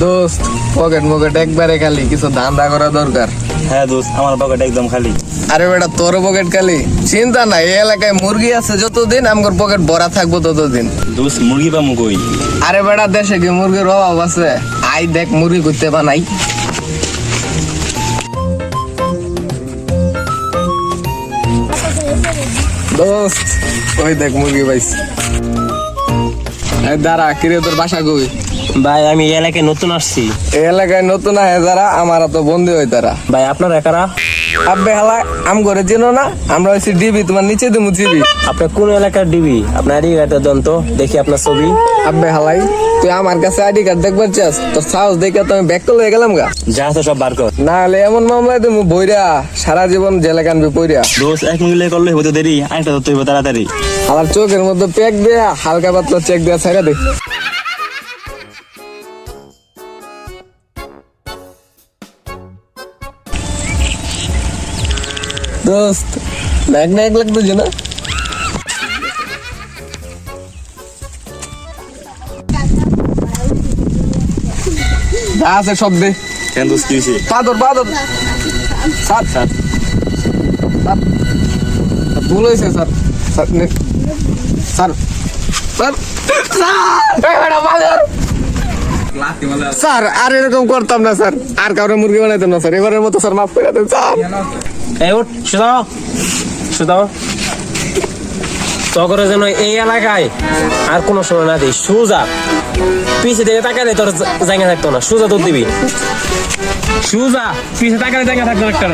দোস্ত পকেট মকেট একবারে খালি, কিছু ধান্দা করা দরকার। হ্যাঁ দোস্ত, আমার পকেট একদম খালি। আরে বেটা তোর পকেট খালি, চিন্তা নাই, এই এলাকায় মুরগি আছে যতদিন আমার পকেট ভরা থাকবো ততদিন। দোস্ত মুরগি পামু কই? আরে বেটা দেশে কি মুরগির অভাব আছে? আই দেখ মুরগি করতে বানাই। দোস্ত ওই দেখ মুরগি পাইছি। এই দাঁড়া, কিরে তোর বাসা কই? ভাই আমি এই এলাকায় নতুন আসছি। এই এলাকায় নতুন আহে যারা, আমার তো বন্ধু হয় তারা। ভাই আপনার একারা? আব্বে হালা আম করে চিনো না? আমরা হচ্ছি ডিবি, তোমার নিচে দিমু জিবি। আপনার কোন এলাকার ডিবি? আপনার আইডি কার্ডটা দেন তো, দেখি আপনার ছবি। আব্বে হালাই তুই আমার কাছে আইডি কার্ড দেখবার চাস? তোর সাহস দেখে তো আমি ব্যাক করে হয়ে গেলাম গা। যা আছে সব বার কর। না হলে এমন মামলায় তুমি বইরা সারা জীবন জেলে কানবি পইরা। দোস্ত এক মিলে করলে হতে দেরি, আইনটা তো তুইব তাড়াতাড়ি। আমার চোখের মধ্যে পেক দেয়া হালকা পাতলা চেক দেয়া ছাইরা দে। দোস্ত নাক নাক লাগতেছে না? যা আছে সব দে। কেন দোস্ত কি হয়েছে? পাদর পাদর স্যার স্যার স্যার ভুল হয়েছে sir. Sir sir sir sir আর এরকম করতাম না স্যার, আর কাউরে মুরগি বানাইতাম না স্যার, এবারের মতো স্যার মাফ করে দেন স্যার। এই উঠ, শুধাও শুধাও। তখন যেন এই এলাকায় আর কোনো সময় না দিই, সুজা পিছে থেকে তাকালে তোর জায়গা থাকতো না, সুজা তোর দিবি, সুজা পিছে তাকালে জায়গা থাকতো একটা।